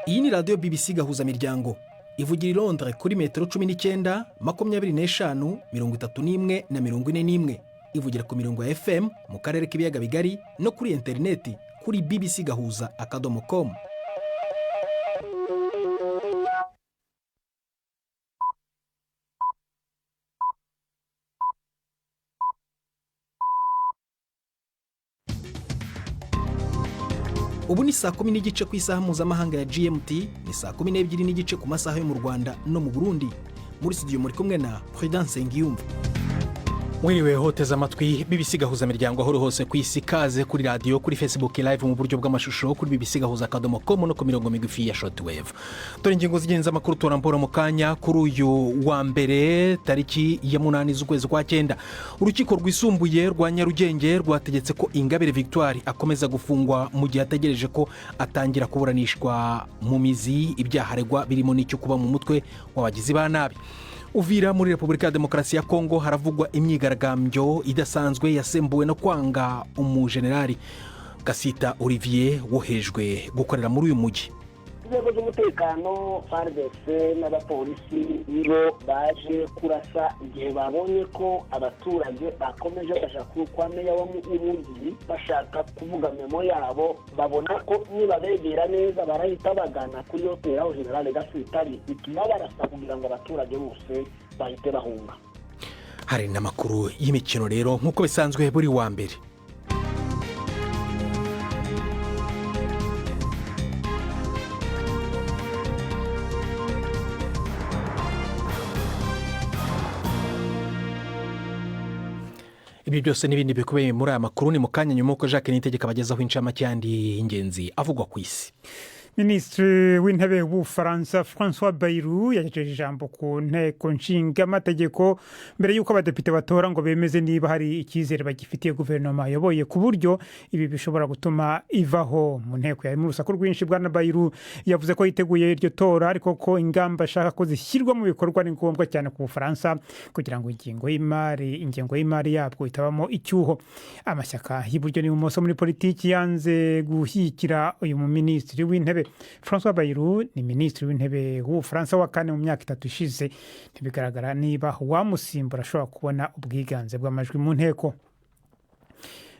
Iyi ni radiyo BBC Gahuzamiryango ivugira i Londres kuri metero 19, 25, 31 na 41. Ivugira ku mirongo ya FM mu karere k'ibiyaga bigari no kuri interineti kuri bbcgahuza.com. Ubu ni saa 10:30 ku isaha mpuzamahanga ya GMT, ni saa 12:30 ku masaha yo mu Rwanda no mu Burundi. Muri studio muri kumwe na Prudence Ngiyumva. Mwiriwe hoteze amatwi BBC Gahuzamiryango aho hose ku isi, kaze kuri radio, kuri Facebook live mu buryo bw'amashusho kuri bbcgahuza.com no ku mirongo migufi ya shortwave. Dore ingingo zigenza amakuru turambora mu kanya. Kuri uyu wa mbere tariki ya 8 z'ukwezi kwa 9, urukiko rwisumbuye rwa Nyarugenge rwategetse ko Ingabire Victoire akomeza gufungwa mu gihe ategereje ko atangira kuburanishwa mu mizi ibyaha aregwa birimo n'icyo kuba mu mutwe w'abagizi ba nabi. Uvira muri Repubulika ya Demokarasi ya Kongo haravugwa imyigaragambyo idasanzwe yasembuwe no kwanga umujenerali Gasita Olivier wohejwe gukorera muri uyu mujyi. Inzego z'umutekano FARDC n'abapolisi nibo baje kurasa igihe babonye ko abaturage bakomeje bashaka kwa meya wa Murundi bashaka kuvuga memo yabo, babona ko niba begera neza barahita bagana kuri hoteli aho General Gasita bituma barasa kugira ngo abaturage bose bahite bahunga. Hari n'amakuru y'imikino rero nk'uko bisanzwe buri wa mbere. Ibi byose n'ibindi bikubeye muri aya makuru ni mu kanya nyuma uko Jacques Niyitegeka abagezaho incamake yandi y'ingenzi avugwa ku isi. Minisitiri w'intebe w'Ubufaransa François Bayrou yagejeje ijambo ku nteko nshingamategeko mbere y'uko abadepite batora ngo bemeze niba hari icyizere bagifitiye guverinoma ayoboye ku buryo ibi bishobora gutuma ivaho. Mu nteko yari mu rusaku rwinshi, bwana Bayrou yavuze ko yiteguye iryo tora ariko ko ingamba ashaka ko zishyirwa mu bikorwa ni ngombwa cyane ku Bufaransa kugira ngo ingengo y'imari yabwo itabamo icyuho. Amashyaka y'iburyo n'ibumoso muri politiki yanze gushyigikira uyu minisitiri w'intebe. François Bayrou ni minisitiri w'intebe w'Ubufaransa wa kane mu myaka 3 ishize. Ntibigaragara niba wamusimbura ashobora kubona ubwiganze bw'amajwi mu nteko.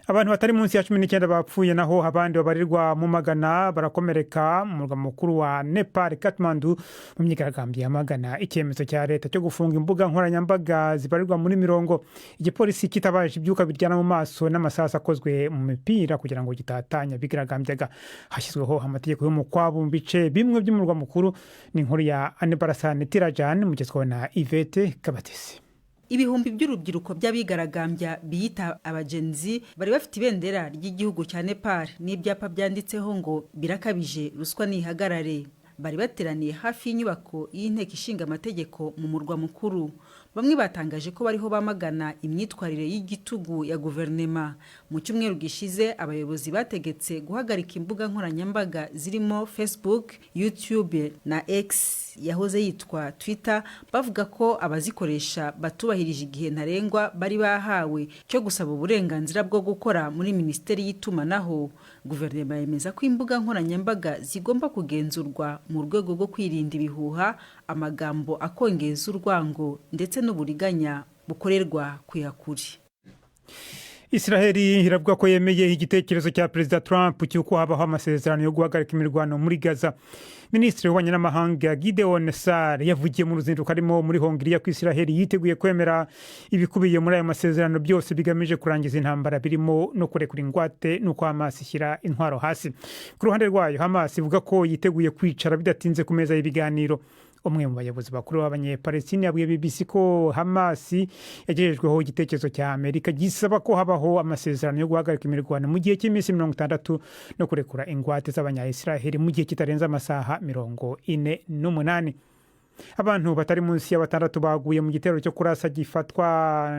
Abantu batari munsi ya 19 bapfuye, naho abandi babarirwa mu magana barakomereka mu murwa mukuru wa Nepal Kathmandu mu myigaragambyo yamagana icyemezo cya leta cyo gufunga imbuga nkoranyambaga zibarirwa muri mirongo. Igipolisi kitabaje ibyuka biryana mu maso n'amasasu akozwe mu mipira kugira ngo gitatanya bigaragambyaga. Hashyizweho amategeko y'umukwabu mu bice bimwe by'umurwa mukuru. Ni inkuru ya Anne Tirajan mugezweho na Yvette Kabatesi. Ibihumbi by'urubyiruko by'abigaragambya biyita abagenzi bari bafite ibendera ry'igihugu cya Nepal n'ibyapa byanditseho ngo birakabije ruswa nihagarare. Bari bateraniye hafi y'inyubako y'inteko ishinga amategeko mu murwa mukuru. Bamwe batangaje ko bariho bamagana imyitwarire y'igitugu ya guverinoma. Mu cyumweru gishize abayobozi bategetse guhagarika imbuga nkoranyambaga zirimo Facebook, YouTube na X yahoze yitwa Twitter, bavuga ko abazikoresha batubahirije igihe ntarengwa bari bahawe cyo gusaba uburenganzira bwo gukora muri Minisiteri y'Itumanaho. Guverinoma yemeza ko imbuga nkoranyambaga zigomba kugenzurwa mu rwego rwo kwirinda ibihuha, amagambo akongeza urwango ndetse n'uburiganya bukorerwa kuyakuri. Israeli iravuga ko yemeye igitekerezo cya Perezida Trump cy'uko habaho amasezerano yo guhagarika imirwano muri Gaza. Minisitiri w'ububanyi n'amahanga Gideon Sar yavugiye mu ruzinduko arimo muri Hongiriya ko Israeli yiteguye kwemera ibikubiye muri ayo masezerano byose bigamije kurangiza intambara birimo no kurekura ingwate n'uko Hamas ishyira intwaro hasi. Ku ruhande rwayo Hamas ivuga ko yiteguye kwicara bidatinze ku meza y'ibiganiro. Umwe mu bayobozi bakuru b'Abanyepalestina yabwiye BBC ko Hamas yagejejweho igitekerezo cya Amerika gisaba ko habaho amasezerano yo guhagarika imirwano mu gihe cy'iminsi 60 no kurekura ingwate z'Abanya-Israeli mu gihe kitarenze amasaha 48. Abantu batari munsi ya 6 baguye mu gitero cyo kurasa gifatwa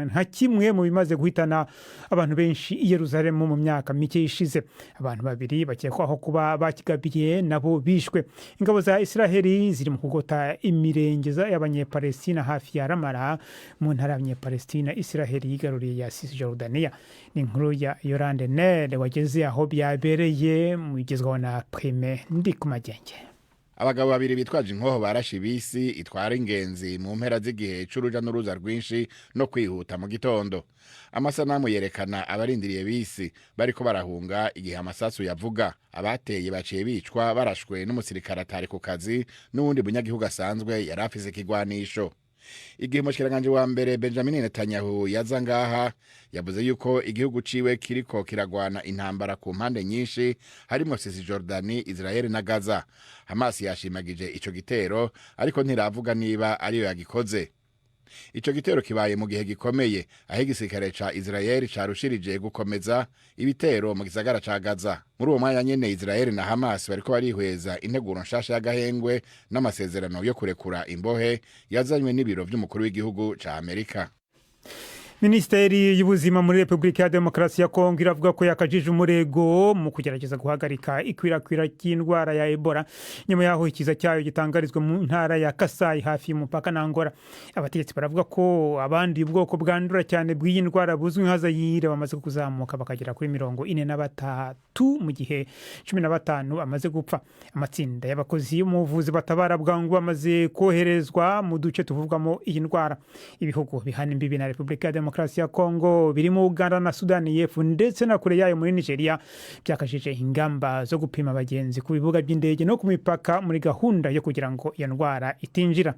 nka kimwe mu bimaze guhitana abantu benshi i Yerusalemu mu myaka mike ishize. Abantu babiri bakekwaho kuba bakigabiye nabo bishwe. Ingabo za Israeli ziri mu kugota imirengeza y'Abanyepalestina hafi ya Ramala mu ntara y'Abanyepalestina Israeli yigaruriye ya Cisjordania. Ni inkuru ya Yolande Nel wageze aho byabereye mu igezweho na Prime Ndikumagenge. abagabo babiri bitwaje inkoho barashe bisi itwara ingenzi mu mpera z'igihe c'uruja n'uruza rwinshi no kwihuta mu gitondo. Amasanamu yerekana abarindiriye bisi bariko barahunga igihe amasasu yavuga. Abateye baciye bicwa barashwe n'umusirikare atari ku kazi n'uwundi munyagihugu asanzwe yari afise ikigwanisho. Igihe umushikiranganje wa mbere Benjamin Netanyahu yaza ngaha yavuze yuko igihugu ciwe kiriko kiragwana intambara ku mpande nyinshi harimo Cisjordani, Israel na Gaza. Hamas yashimagije ico gitero ariko ntiravuga niba ariyo yagikoze. Ico gitero kibaye mu gihe gikomeye aho igisirikare ca Israel carushirije gukomeza ibitero mu gisagara ca Gaza. Muri uwo mwanya nyene Israel na Hamas bariko barihweza integuro nshasha y'agahengwe n'amasezerano yo kurekura imbohe yazanywe n'ibiro vy'umukuru w'igihugu ca Amerika. Minisiteri y'ubuzima muri Repubulika ya Demokarasi ya Kongo iravuga ko yakajije umurego mu kugerageza guhagarika ikwirakwira ry'indwara ya Ebola nyuma yaho ikiza cyayo gitangarizwa mu ntara ya Kasai hafi y'umupaka na Angola. Abategetsi baravuga ko abandi ubwoko bwandura cyane bw'iyi ndwara buzwi nka Zaire bamaze kuzamuka bakagera kuri 43 mu gihe 15 amaze gupfa. Amatsinda y'abakozi y'umuvuzi batabara bwangu bamaze koherezwa mu duce tuvugwamo iyi ndwara. Ibihugu bihana imbibi na Repubulika ya Demokarasi ya Kongo birimo Uganda na Sudani y'Epfo ndetse na kure yayo muri Nigeria byakajije ingamba zo gupima abagenzi ku bibuga by'indege no ku mipaka muri gahunda yo kugira ngo iyo ndwara itinjira.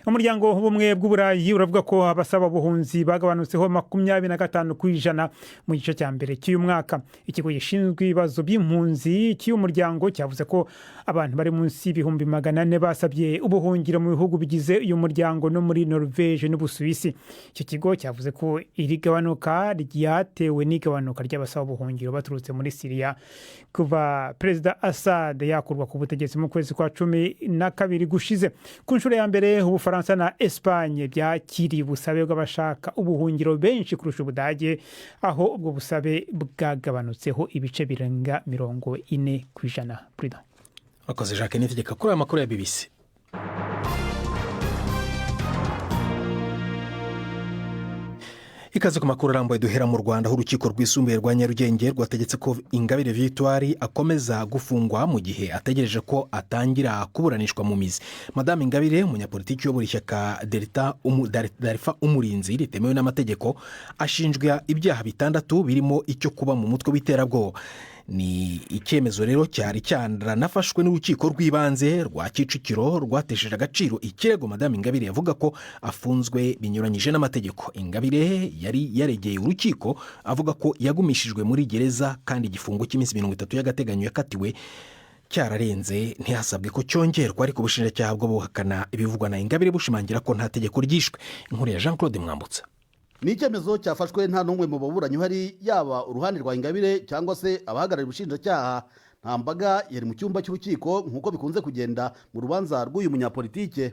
Umuryango w'ubumwe bw'Uburayi uravuga ko abasaba ubuhunzi bagabanutseho 25% mu gice cya mbere cy'uyu mwaka. Ikigo gishinzwe ibibazo by'impunzi cy'umuryango cyavuze ko abantu bari munsi y'ibihumbi 400 basabye ubuhungiro mu bihugu bigize uyu muryango no muri Norvege n'Ubusuwisi. Icyo kigo cyavuze ko iri gabanuka ryatewe n'igabanuka ry'abasaba ubuhungiro baturutse muri Syria kuva Perezida Assad yakurwa ku butegetsi mu kwezi kwa 12 gushize. Ku nshuro ya mbere Ubufaransa na Espagne byakiriye ubusabe bw'abashaka ubuhungiro benshi kurusha Ubudage, aho ubwo busabe bwagabanutseho ibice birenga 40%. Prudent akoze Jacques Nitegeka kuri aya makuru ya BBC. Ikaze ku makuru arambuye duhera mu Rwanda aho urukiko rwisumbuye rwa Nyarugenge rwategetse ko Ingabire Victoire akomeza gufungwa mu gihe ategereje ko atangira kuburanishwa mu mizi. Madame Ingabire, umunyapolitiki uyobora ishyaka Darifa Umurinzi ritemewe n'amategeko, ashinjwa ibyaha 6 birimo icyo kuba mu mutwe w'iterabwoba. Ni icyemezo rero cyari cyanafashwe n'urukiko rw'ibanze rwa Kicukiro rwatesheje agaciro ikirego Madame Ingabire yavuga ko afunzwe binyuranyije n'amategeko. Ingabire yari yaregeye urukiko avuga ko yagumishijwe muri gereza kandi igifungo cy'iminsi 30 y'agateganyo yakatiwe cyararenze ntihasabwe ko cyongerwa, ariko ubushinjacyaha bwo buhakana ibivugwa na Ingabire bushimangira ko nta tegeko ryishwe. Inkuru ya Jean Claude Mwambutsa. Ni icyemezo cyafashwe nta n'umwe mu baburanyi uhari, yaba uruhande rwa Ingabire cyangwa se abahagarariye ubushinjacyaha. Nta mbaga yari mu cyumba cy'urukiko nk'uko bikunze kugenda mu rubanza rw'uyu munyapolitike.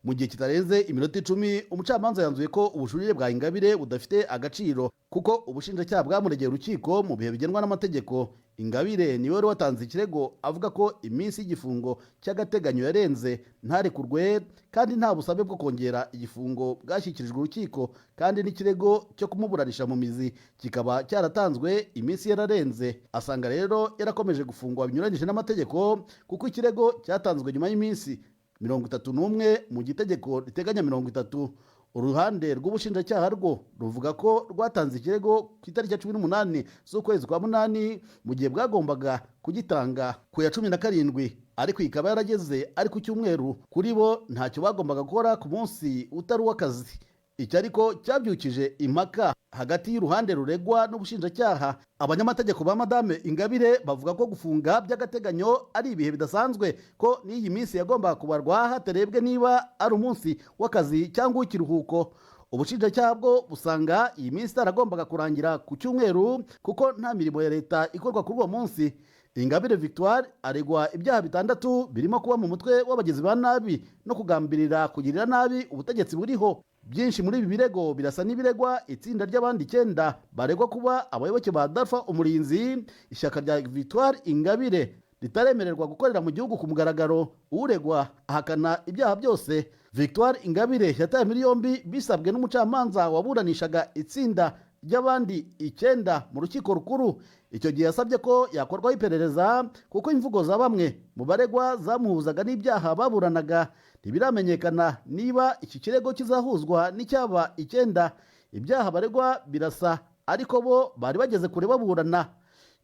Mu gihe kitarenze iminota 10 umucamanza yanzuye ko ubujurire bwa Ingabire budafite agaciro kuko ubushinjacyaha bwamuregeye urukiko mu bihe bigenwa n'amategeko. Ingabire niwe wari watanze ikirego avuga ko iminsi y'igifungo cy'agateganyo yarenze ntarekurwe kandi nta busabe bwo kongera igifungo bwashyikirijwe urukiko, kandi n'ikirego cyo kumuburanisha mu mizi kikaba cyaratanzwe iminsi yararenze. Asanga rero yarakomeje gufungwa binyuranyije n'amategeko kuko ikirego cyatanzwe nyuma y'iminsi 31 mu gitegeko riteganya 30. Uruhande rw'ubushinjacyaha rwo ruvuga ko rwatanze ikirego ku itariki ya 18 z'ukwezi kwa 8 mu gihe bwagombaga kugitanga ku ya 17, ariko ikaba yarageze ari ku cyumweru. Kuri bo ntacyo bagombaga gukora ku munsi utari w'akazi. Icyo ariko cyabyukije impaka hagati y'uruhande ruregwa n'ubushinjacyaha. Abanyamategeko ba Madame Ingabire bavuga ko gufunga by'agateganyo ari ibihe bidasanzwe, ko n'iyi minsi yagombaga kubarwa hatarebwe niba ari umunsi w'akazi cyangwa w'ikiruhuko. Ubushinjacyaha bwo busanga iyi minsi itaragombaga kurangira ku cyumweru kuko nta mirimo ya leta ikorwa kuri uwo munsi. Ingabire Victoire aregwa ibyaha 6 birimo kuba mu mutwe w'abagizi ba nabi no kugambirira kugirira nabi ubutegetsi buriho. Byinshi muri ibi birego birasa n'ibiregwa itsinda ry'abandi 9 baregwa kuba abayoboke ba Darifa Umurinzi, ishyaka rya Victoire Ingabire ritaremererwa gukorera mu gihugu ku mugaragaro. Uregwa ahakana ibyaha byose. Victoire Ingabire yataye muri yombi bisabwe n'umucamanza waburanishaga itsinda ry'abandi 9 mu rukiko rukuru. Icyo gihe yasabye ko yakorwaho iperereza kuko imvugo za bamwe mu baregwa zamuhuzaga n'ibyaha baburanaga. Ntibiramenyekana niba iki kirego kizahuzwa n'icyaba 9. Ibyaha baregwa birasa ariko bo bari bageze kure baburana.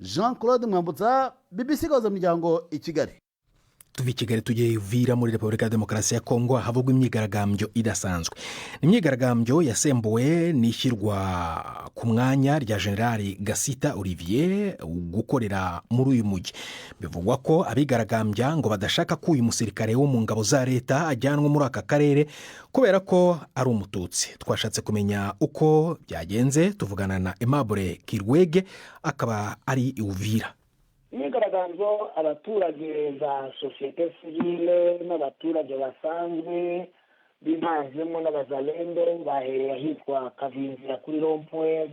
Jean Claude Mwambutsa, BBC Gahuza Miryango, i Kigali. tuva i Kigali tujye Uvira muri Repubulika ya Demokarasi ya Kongo havugwa imyigaragambyo idasanzwe. Imyigaragambyo yasembuwe n'ishyirwa ku mwanya rya General Gasita Olivier gukorera muri uyu mujyi. Bivugwa ko abigaragambya ngo badashaka ko uyu musirikare wo mu ngabo za leta ajyanwa muri aka karere kubera ko ari umututsi. Twashatse kumenya uko byagenze, tuvugana na Aimable Kirwege akaba ari Uvira. imyigaragambyo abaturage za sosiyete sivile n'abaturage basanzwe bivanzemo n'abazalendo bahereye ahitwa Kavinzira kuri rompwe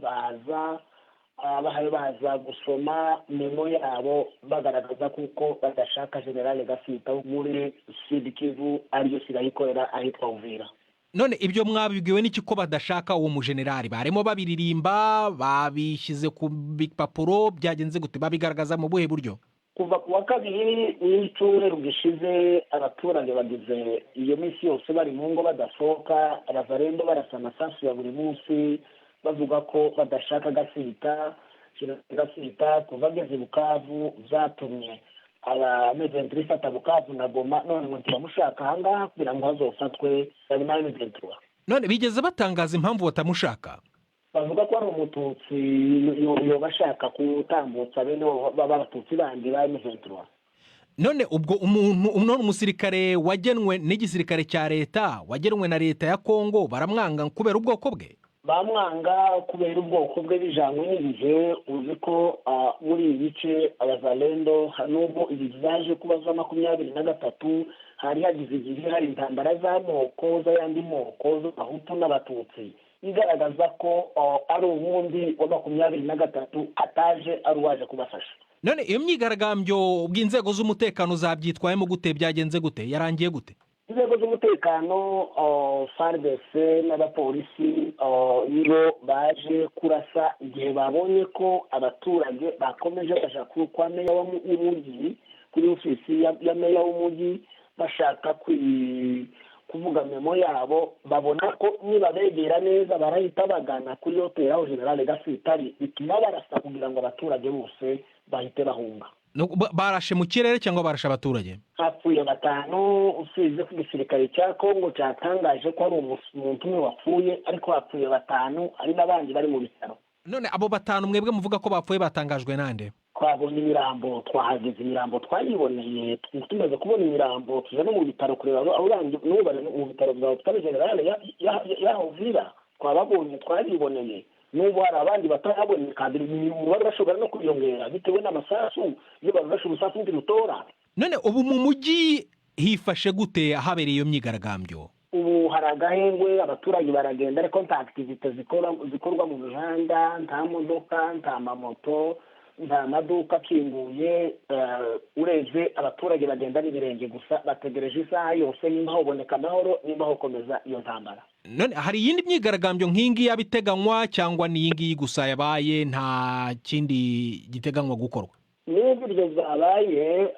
baza gusoma memo yabo bagaragaza kuko badashaka General Gasita muri Sud Kivu ariyo sirayikorera ahitwa Uvira. None ibyo mwabibwiwe n'iki ko badashaka uwo mujenerali? Barimo babiririmba, babishyize ku bipapuro, byagenze gute? Babigaragaza mu buhe buryo? Kuva ku wa kabiri w'icyumweru gishize abaturage bagize iyo minsi yose bari mu ngo badasohoka, abazalendo barasa amasasu ya buri munsi bavuga ko badashaka Gasita kuva ageze Bukavu zatumye abameze fata Bukavu na Goma, none ngo turamushaka ahangaha kugira ngo hazofatwe abameze. None bigeze batangaza impamvu batamushaka? Bavuga ko ari umututsi yo bashaka kutambutsa bene b'abatutsi bandi bameze. None ubwo umusirikare wagenwe n'igisirikare cya leta, wagenwe na leta ya Kongo, baramwanga kubera ubwoko bwe? Bamwanga kubera ubwoko bwe bijanywe n'ibihe. Uzi ko muri ibi bice abazalendo nubwo ibi byaje kuba za 23 hari hagize igihe hari intambara z'amoko z'ayandi moko z'abahutu n'abatutsi, igaragaza ko ari ubundi wa 23 ataje ari uwaje kubafasha. None iyo myigaragambyo bw'inzego z'umutekano zabyitwayemo gute, byagenze gute, yarangiye gute? Inzego z'umutekano FARDC n'abapolisi nibo baje kurasa igihe babonye ko abaturage bakomeje bashaka kwa meya w'umujyi kuri ofisi ya meya w'umujyi bashaka kuvuga memo yabo. Babona ko niba begera neza barahita bagana kuri hoteli aho General Gasita bituma barasa kugira ngo abaturage bose bahite bahunga. Barashe mu kirere cyangwa barashe abaturage? Hapfuye 5, usize ku gisirikare cya Kongo cyatangaje ko ari umuntu umwe wapfuye, ariko hapfuye 5 ari n'abandi bari mu bitaro. None abo 5 mwebwe muvuga ko bapfuye batangajwe nande? Twabonye imirambo, twahageze imirambo twayiboneye, tumaze kubona imirambo tuje no mu bitaro kureba aho n'ubare mu bitaro bya Hospital General ya Uvira. Twababonye, twabiboneye. N'ubu hari abandi batarabonye kandi umubare bashobora no kwiyongera bitewe n'amasasu iyo barashe ubusasu n'urutora. None ubu mu mujyi hifashe gute ahabereye iyo myigaragambyo? Ubu hari agahengwe, abaturage baragenda ariko nta activite zikorwa mu mihanda, nta modoka, nta mamoto, nta maduka akinguye. Ureze abaturage bagenda n'ibirenge gusa bategereje isaha yose nimba haboneka amahoro, nimba hokomeza iyo ntambara. None hari iyindi myigaragambyo nk'ingi yabiteganywa cyangwa ni iyi gusa yabaye, nta kindi giteganywa gukorwa? N'ibyo ibyo zabaye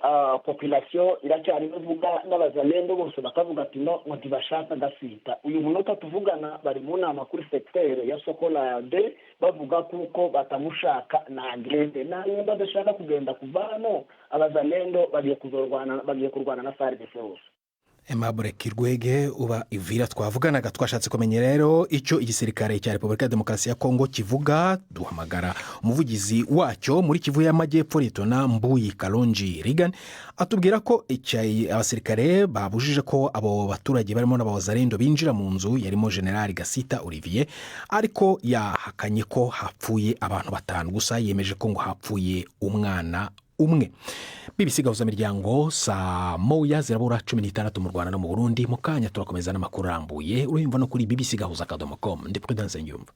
population iracyari ivuga n'abazalendo bose bakavuga ati no ntibashaka Gasita. Uyu munota tuvugana bari mu nama kuri secteur ya Sokola de bavuga kuko batamushaka na grade nayo badashaka kugenda kuvano. Abazalendo bagiye kurwana na FARDC bose. Aimable Kirwege uba Uvira twavuganaga. Twashatse kumenya rero icyo igisirikare cya Repubulika ya Demokarasi ya Kongo kivuga. Duhamagara umuvugizi wacyo muri Kivu y'Amajyepfo Litona Mbuyi Kalonji Regan atubwira ko abasirikare babujije ko abo baturage barimo n'abazalendo binjira mu nzu yarimo General Gasita Olivier, ariko yahakanye ko hapfuye abantu 5 gusa, yemeje ko ngo hapfuye umwana umwe. BBC Gahuza Miryango saa 1:16 mu Rwanda no mu Burundi. Mu kanya turakomeza n'amakuru arambuye urumva no kuri bbcgahuza.com. Ndi Prudence Nyumva.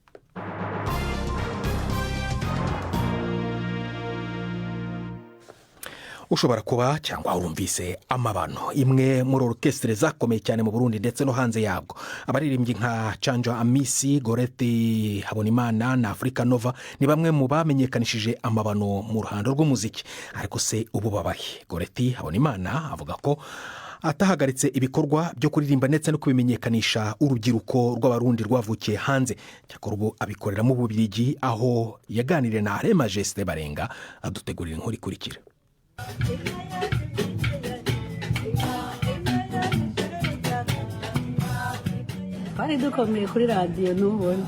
ushobora kuba cyangwa urumvise amabano, imwe muri orchestre zakomeye cyane mu Burundi ndetse no hanze yabwo. Abaririmbyi nka Chanjo Amisi, Goreti Habonimana na Africa Nova ni bamwe mu bamenyekanishije amabano mu ruhando rw'umuziki. Ariko se ubu babahe? Goreti Habonimana avuga ko atahagaritse ibikorwa byo kuririmba ndetse no kubimenyekanisha urubyiruko rw'abarundi rwavukiye hanze. Cyakora ubu abikorera mu Bubiligi, aho yaganiriye na Alain Majesté Barenga adutegurira inkuru ikurikira. Twari dukomeye kuri radiyo n'ubona.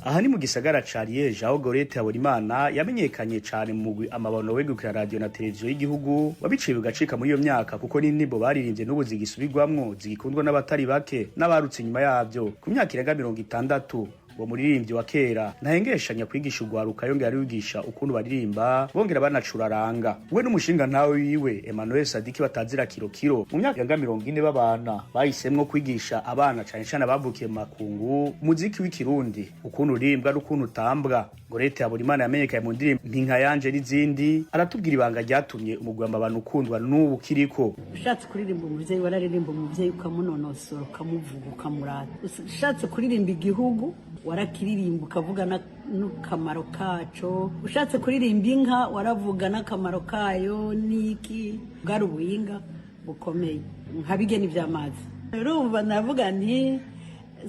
Aha ni mu gisagara ca Liège, aho Gorete Habonimana yamenyekanye cyane mu mugwi amabano wegukira radio na televiziyo y'igihugu wabiciye bigacika muri iyo myaka, kuko n'indirimbo baririmbye n'ubu zigisubirwamwo zigikundwa n'abatari bake n'abarutse inyuma yabyo. Ku myaka irenga 60 uwo muririmbyi wa kera ntahengeshanya kwigisha urwaruka, yongera arigisha ukuntu baririmba bongera banacuraranga. We n'umushinga ntawe wiwe Emmanuel Sadiki batazira kirokiro mu myaka irenga 40 babana bahisemwo kwigisha abana cyane cyane abavukiye mu makungu muziki w'ikirundi, ukuntu urimbwa n'ukuntu utambwa. Gorete Habonimana yamenyekaye mu ndirimbo Mpinka yanje n'izindi, aratubwira ibanga ryatumye umugwi w'amabano ukundwa n'ubu kiriko. Ushatse kuririmba umuvyeyi, wararirimba umuvyeyi ukamunonosora, ukamuvuga, ukamurata. Ushatse kuririmba igihugu, warakiririmba ukavuga n'akamaro kaco. Ushatse kuririmba inka, waravuga n'akamaro kayo niki. Bwari ubuhinga bukomeye nka bigeni vy'amazi. Urumva navuga nti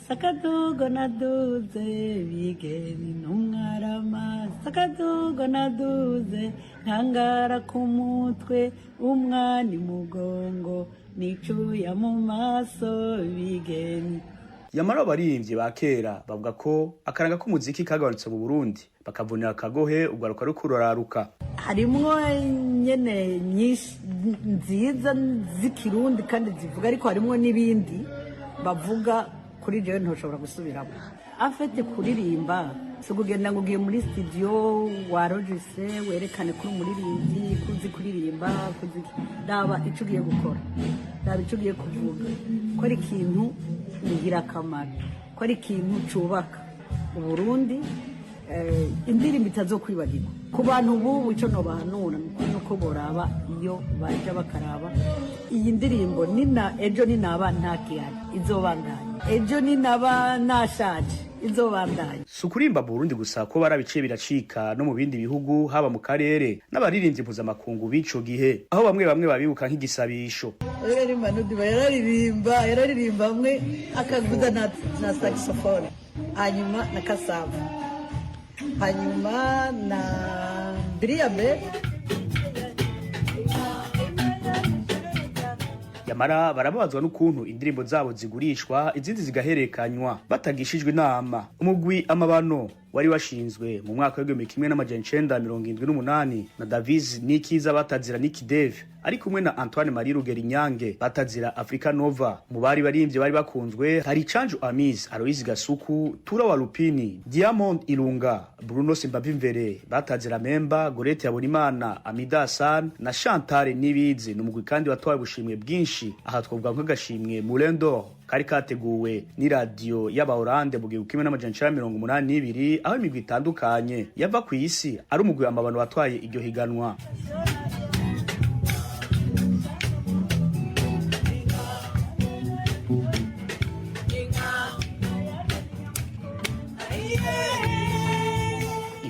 sakadogo naduze bigeni n'umwarama, sakadogo naduze ntangara ku mutwe, umwani mugongo nicuya mu maso bigeni. Yamara abaririmbyi ba kera bavuga ko akaranga k'umuziki kagabanutse mu Burundi, bakavunira akagohe ugaruka rukurararuka. Harimwo nyene nyinshi nziza z'ikirundi kandi zivuga, ariko harimwo n'ibindi bavuga kuri jewe ntoshobora gusubiramo. Afite kuririmba si kugenda ngo ugiye muri studio warojise werekane kuri umuririmbyi kuzi kuririmba, kuzi daba ico ugiye gukora, daba ico ugiye kuvuga, ko ari ikintu ngirakamaro, ko ari ikintu cubaka Uburundi, indirimbo itazokwibagirwa. Ku bantu bubu ico nobahanura nuko boraba iyo baje bakaraba iyi ndirimbo nina ejo ninaba ntakihari izobandanya, ejo ninaba nashaje izobandanya. Sukurimba Burundi gusa ko barabiciye biracika no mu bindi bihugu, haba mu karere n'abaririmbyi mpuzamakungu b'ico gihe, aho bamwe babibuka nk'igisabisho. Yararirimba amwe akavuza na saxophone, hanyuma na kasavu, hanyuma na biriyabe. Yamara barababazwa n'ukuntu indirimbo zabo zigurishwa izindi zigaherekanywa batagishijwe inama. Umugwi amabano wari washinzwe mu mwaka wa 1978 na Davis Nikiza batazira Nicky Dave ari kumwe na Antoine Marie Rugerinyange batazira Africa Nova. Mu bari barimbye bari bakunzwe hari Chanjo Amis, Aloise Gasuku, Tura wa Lupini, Diamond Ilunga, Bruno Simbavimvere batazira Memba, Gorete Habonimana, Amida Hassan na Chantal Nibizi. N'umugwi kandi watwaye bushimwe bwinshi, aha twavuga nk'agashimwe Mulendo kari kateguwe ni radio y'aba Hollande mu 1982, aho imigwi itandukanye yava ku isi ari umugwi amabano watwaye iryo higanwa.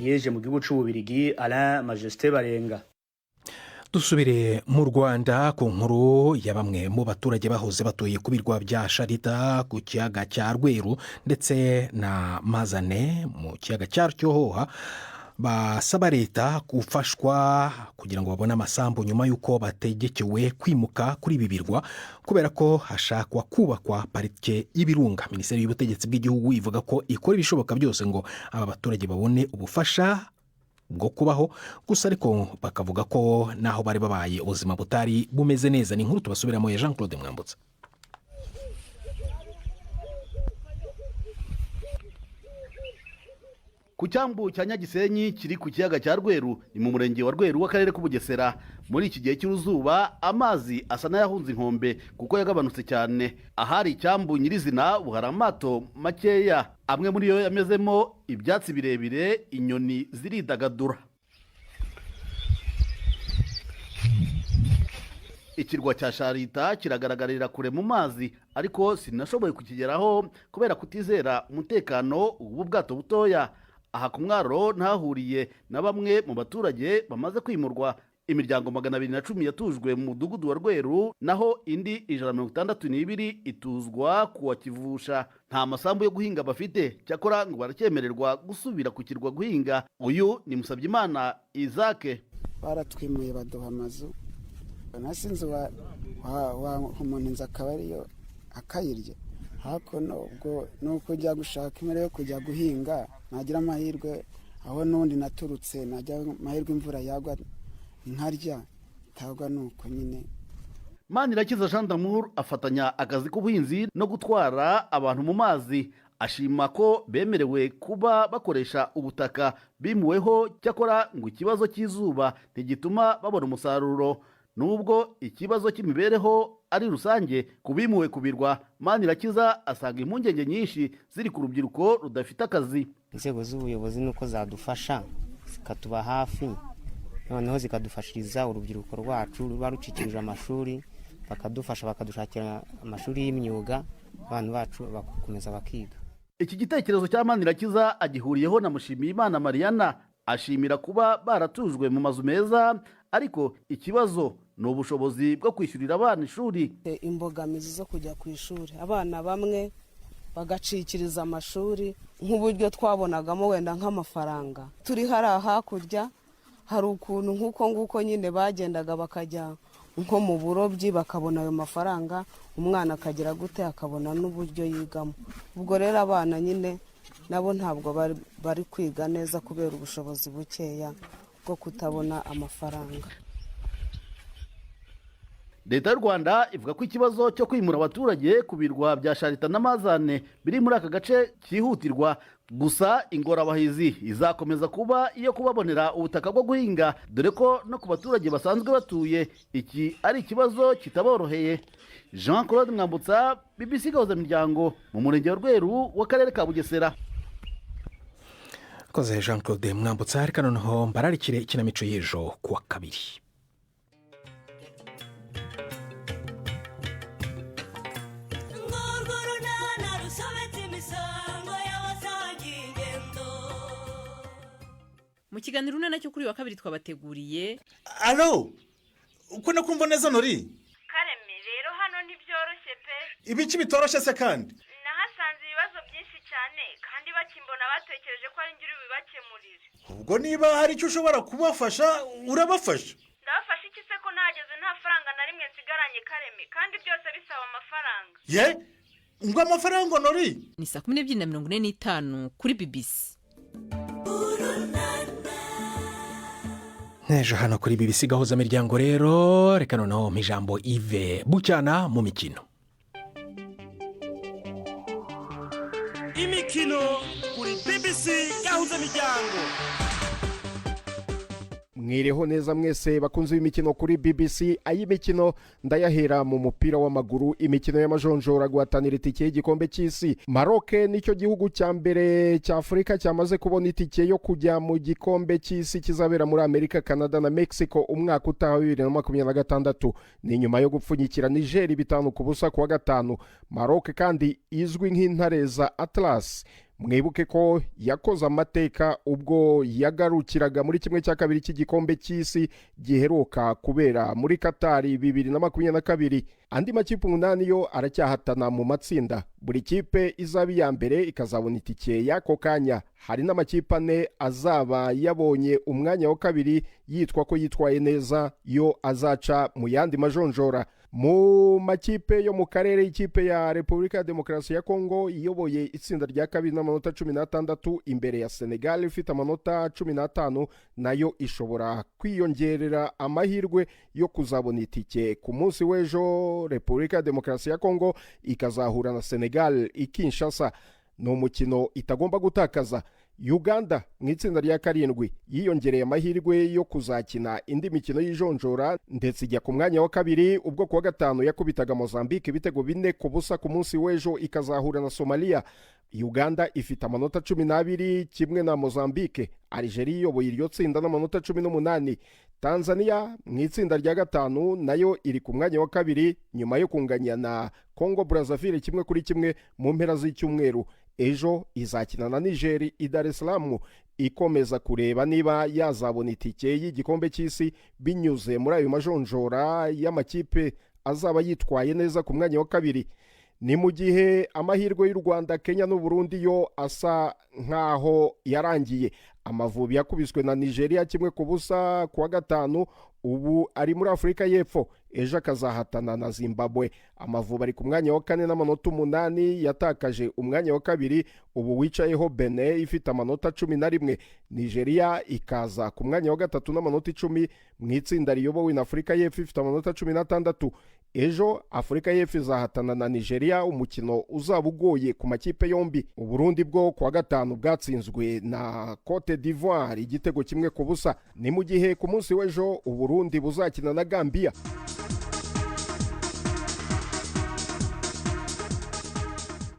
Liège mu gihugu c'Ububiligi, Alain Majesté Barenga. Dusubire mu Rwanda ku nkuru ya bamwe mu baturage bahoze batuye ku birwa bya Sharita ku kiyaga cya Rweru ndetse na Mazane mu kiyaga cya Cyohoha, basaba leta gufashwa kugira ngo babone amasambu nyuma y'uko bategekewe kwimuka kuri ibi birwa kubera ko hashakwa kubakwa parike y'ibirunga. Minisiteri y'ubutegetsi bw'igihugu ivuga ko ikora ibishoboka byose ngo aba baturage babone ubufasha bwo kubaho, gusa ariko bakavuga ko naho bari babaye ubuzima butari bumeze neza. Ni inkuru tubasubiramo ya Jean Claude Mwambutsa. Ku cyambu cya Nyagisenyi kiri ku kiyaga cya Rweru ni mu murenge wa Rweru w'akarere k'Ubugesera. Muri iki gihe cy'uruzuba amazi asa n'ayahunze inkombe kuko yagabanutse cyane. Ahari icyambu nyirizina buhari amato makeya, amwe muri yo yamezemo ibyatsi birebire, inyoni ziridagadura. ikirwa cya Sharita kiragaragarira kure mu mazi ariko sinashoboye kukigeraho kubera kutizera umutekano ubu bwato butoya. Aha ku mwaro ntahuriye na bamwe mu baturage bamaze kwimurwa. Imiryango 210 yatujwe mu mudugudu wa Rweru, naho indi 162 ituzwa kuwa Kivusha. Nta masambu yo guhinga bafite, cyakora ngo baracyemererwa gusubira ku kirwa guhinga. Uyu ni Musabyimana Isaac. Baratwimuye baduha amazu, nasinze umuntu inzu akaba ariyo akayirya. Hakuno ubwo nuko ujya gushaka imere yo kujya guhinga, nagira amahirwe aho n'undi naturutse, najya amahirwe imvura yagwa nkarya tagwa nuko nyine. Manirakiza Jean d'Amour afatanya akazi k'ubuhinzi no gutwara abantu mu mazi. Ashima ko bemerewe kuba bakoresha ubutaka bimuweho, cyakora ngo ikibazo cy'izuba ntigituma babona umusaruro. Nubwo ikibazo cy'imibereho ari rusange kubimuwe kubirwa, Manirakiza asanga impungenge nyinshi ziri ku rubyiruko rudafite akazi. Inzego z'ubuyobozi nuko zadufasha zikatuba hafi, noneho zikadufashiriza urubyiruko rwacu ruba rucikirije amashuri, bakadufasha bakadushakira amashuri y'imyuga, abantu bacu bakomeza bakiga. Iki gitekerezo cya Manirakiza agihuriyeho na Mushimiyimana Mariana. Ashimira kuba baratujwe mu mazu meza, ariko ikibazo ni ubushobozi bwo kwishyurira abana ishuri. Imbogamizi zo kujya ku ishuri, abana bamwe bagacikiriza amashuri nk'uburyo twabonagamo wenda nk'amafaranga. Turi hariya hakurya hari ukuntu nk'uko nyine bagendaga bakajya nko mu burobyi bakabona ayo mafaranga, umwana akagira gute akabona n'uburyo yigamo. Ubwo rero abana nyine nabo ntabwo bari kwiga neza kubera ubushobozi bukeya bwo kutabona amafaranga. Leta y'u Rwanda ivuga ko ikibazo cyo kwimura abaturage ku birwa bya Sharita na Mazane biri muri aka gace cyihutirwa. Gusa ingorabahizi izakomeza kuba iyo kubabonera ubutaka bwo guhinga, dore ko no ku baturage basanzwe batuye iki ari ikibazo kitaboroheye. Jean Claude Mwambutsa, BBC Gahuzamiryango, mu murenge wa Rweru w'akarere ka Bugesera. Koze Jean Claude Mwambutsa. Reka noneho mbararikire ikinamico y'ejo kuwa kabiri. Mu kiganiro nacyo kuri wa kabiri twabateguriye. Alo, uko nakumva neza Nori? Kareme, rero hano ntibyoroshye pe. Ibiki bitoroshye se kandi? Nahasanze ibibazo byinshi cyane kandi bakimbona batekereje ko ari ngiri bibakemurire. Ubwo niba hari icyo ushobora kubafasha urabafasha. Ndabafasha iki se ko nageze nta faranga na rimwe nsigaranye Kareme, kandi byose bisaba amafaranga. Ye? Ngo amafaranga Nori? Ni 12:45 kuri BBC. Nejo hano kuri BBC Gahuzamiryango rero, reka noneho ijambo Yves Bucyana mu mikino. Imikino kuri BBC Gahuzamiryango. Mwireho neza mwese bakunze imikino kuri BBC. Ay'imikino ndayahera mu mupira w'amaguru. Imikino y'amajonjora guhatanira itike y'igikombe cy'isi. Maroc nicyo gihugu cya mbere cya Afurika cyamaze kubona itike yo kujya mu gikombe cy'isi kizabera muri Amerika, Canada na Mexico umwaka utaha 2026. Ni nyuma yo gupfunyikira Niger 5-0 kuwa gatanu. Maroc kandi izwi nk'intare za Atlas. Mwibuke ko yakoze amateka ubwo yagarukiraga muri kimwe cya kabiri cy'igikombe cy'isi giheruka kubera muri Qatar 2022. Andi makipe 8 yo aracyahatana mu matsinda. Buri kipe izaba iya mbere ikazabona itike y'ako kanya. Hari n'amakipe 4 azaba yabonye umwanya wa kabiri yitwa ko yitwaye neza, yo azaca mu yandi majonjora. Mu makipe yo mu karere, ikipe ya Repubulika ya Demokarasi ya Kongo iyoboye itsinda rya kabiri n'amanota 16 imbere ya Senegal ifite amanota 15, nayo ishobora kwiyongerera amahirwe yo kuzabona itike ku munsi w'ejo. Repubulika ya Demokarasi ya Kongo ikazahura na Senegal i Kinshasa. No mukino itagomba gutakaza. Uganda mu itsinda rya 7 yiyongereye amahirwe yo kuzakina indi mikino y'ijonjora ndetse ijya ku mwanya wa kabiri ubwo kuwa gatanu yakubitaga Mozambique ibitego 4-0 ku munsi w'ejo ikazahura na Somalia. Uganda ifite amanota 12 kimwe na Mozambique. Algeria iyoboye iryo tsinda n'amanota 18. Tanzania mu itsinda rya gatanu nayo iri ku mwanya wa kabiri nyuma yo kunganya na Congo Brazzaville 1-1 mu mpera z'icyumweru. Ejo izakina na Niger i Dar es Salaam ikomeza kureba niba yazabona itike y'igikombe cy'isi binyuze muri ayo majonjora y'amakipe azaba yitwaye neza ku mwanya wa kabiri. Ni mu gihe amahirwe y'u Rwanda, Kenya n'u Burundi yo asa nkaho yarangiye. Amavubi yakubiswe na Nigeria 1-0 kuwa gatanu, ubu ari muri Afurika y'Epfo. Ejo akazahatana na Zimbabwe. Amavubi ari ku mwanya wa 4 n'amanota 8, yatakaje umwanya wa kabiri, ubu wicayeho Benin ifite amanota 11. Nigeria ikaza ku mwanya wa 3 n'amanota 10 mu itsinda riyobowe na Afurika y'Epfo ifite amanota 16. Ejo Afurika y'Epfo izahatana na Nigeria, umukino uzaba ugoye ku makipe yombi. Uburundi bwo kuwa gatanu bwatsinzwe na Cote d'Ivoire 1-0. Ni mu gihe ku munsi w'ejo Uburundi buzakina na Gambia.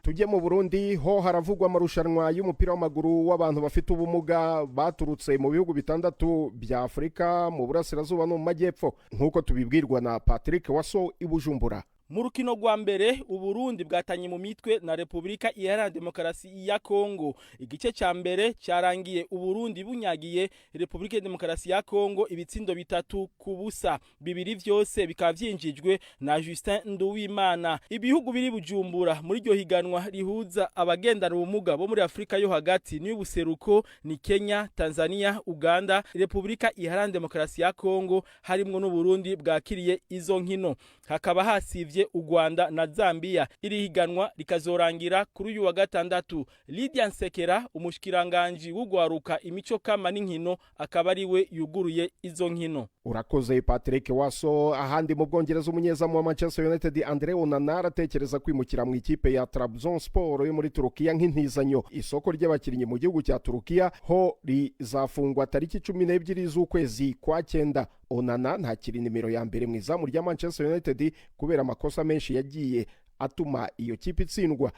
Tujye mu Burundi, ho haravugwa amarushanwa y'umupira w'amaguru w'abantu bafite ubumuga baturutse mu bihugu bitandatu bya Afurika mu burasirazuba no mu majyepfo, nk'uko tubibwirwa na Patrick Waso i Bujumbura. Mu rukino rwa mbere Uburundi bwatanye mu mitwe na Repubulika Iharanira Demokarasi ya Kongo. Igice ca mbere cyarangiye Uburundi bunyagiye Repubulika ya Demokarasi ya Kongo ibitsindo 3-0. Bibiri vyose bikaba vyinjijwe na Justin Nduwimana. Ibihugu biri Bujumbura muri ryo higanwa rihuza abagendana ubumuga bo muri Afrika yo hagati n'ubuseruko ni Kenya, Tanzania, Uganda, Repubulika Iharanira Demokarasi ya Kongo, harimwo n'Uburundi bwakiriye izo nkino. Hakaba hasivye u Rwanda na Zambia. Iri higanwa rikazorangira kuri uyu wa gatandatu. Lydia Nsekera, umushikiranganje w'ugwaruka imico kama n'inkino, akaba ari we yuguruye izo nkino. Urakoze Patrick Waso. Ahandi mu Bwongereza, umunyezamu wa Manchester United Andre Onana aratekereza kwimukira mu ikipe ya Trabzonspor yo muri Turukiya nk'intizanyo. Isoko ry'abakinnyi mu gihugu cya Turukiya ho rizafungwa tariki 12 z'ukwezi kwa 9. Onana ntakiri nimero ya mbere mu izamu rya Manchester United kubera amakosa menshi yagiye atuma iyo kipe itsindwa.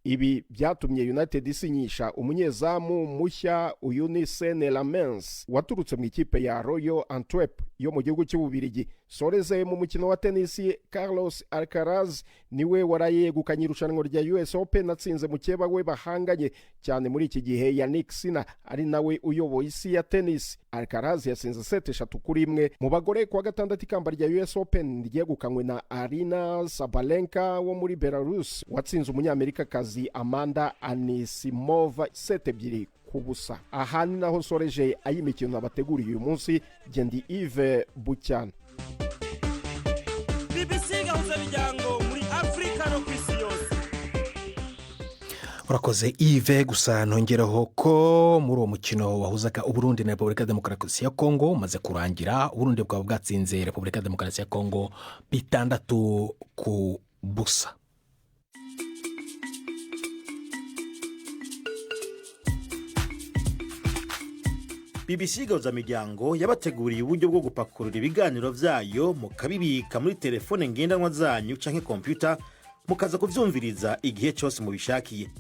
Ibi byatumye United isinyisha umunyezamu mushya Eunice Lamens waturutse mu ikipe ya Royal Antwerp yo mu gihugu cy'Ububirigi. Soreze mu mukino wa tenisi, Carlos Alcaraz niwe warayegukanye irushanwa rya US Open, atsinze mukeba we bahanganye cyane muri iki gihe Yannick Sinner ari nawe uyoboye isi ya tennis. Alcaraz yasinze 7-1 mu bagore. Kuwa gatandatu ikamba rya US Open ryegukanywe na Arina Sabalenka wo muri Belarus watsinze umunyamerikakazi Amanda Anisimova 7-2. Aha ni naho soreje ay'imikino abateguriye uyu munsi. Gendi Yves Bucyana. BBC gahuza miryango muri Afrika no kwisi yose. Urakoze Yves. Gusa nongeraho ko muri uwo mukino wahuzaga Uburundi na Repubulika ya Demokarasi ya Kongo umaze kurangira, Uburundi bwaba bwatsinze Repubulika ya Demokarasi ya Kongo 6-0. BBC gahuza miryango yabateguriye uburyo bwo gupakurura ibiganiro vyayo mukabibika muri telefone ngendanwa zanyu canke computer, mukaza kuvyumviriza igihe cyose mubishakiye.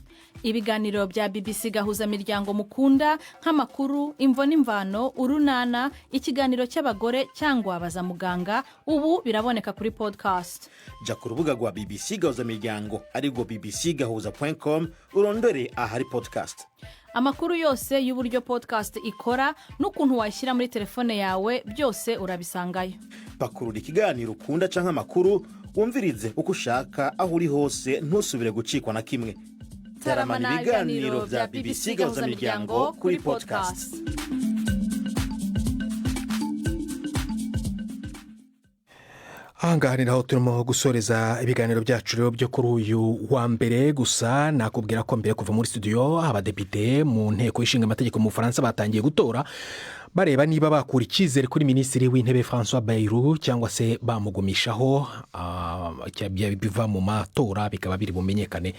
Ibiganiro bya BBC gahuza miryango mukunda nk'amakuru, imvo n'imvano, urunana, ikiganiro cy'abagore cyangwa abaza muganga, ubu biraboneka kuri podcast. Ja ku rubuga rwa BBC gahuza miryango ariko bbcgahuza.com urondore ahari podcast. Amakuru yose y'uburyo podcast ikora n'ukuntu washyira muri telefone yawe byose urabisangayo. Pakurura ikiganiro ukunda canke amakuru, wumvirize uko ushaka aho uri hose, ntusubire gucikwa na kimwe. Taramana ibiganiro vya BBC gahuza miryango kuri podcast. Ahangaha ni naho turimo gusoreza ibiganiro byacu rero byo kuri uyu wa mbere. Gusa nakubwira ko mbere kuva muri studio abadepite mu nteko ishinga amategeko mu Bufaransa batangiye gutora bareba niba bakura icyizere kuri minisitiri w'intebe François Bayrou cyangwa se bamugumishaho. Biva mu matora bikaba biri bumenyekane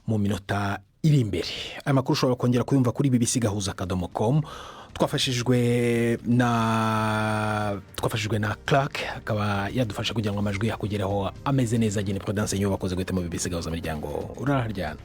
mu minota iri imbere. Aya makuru ushobora kongera kuyumva kuri bbcgahuza.com. twafashijwe na Clark, akaba yadufasha kugira ngo amajwi yakugeraho ameze neza. Gene Prudence Nyo bakoze guhita mu BBC gahuza miryango. Uraharyana.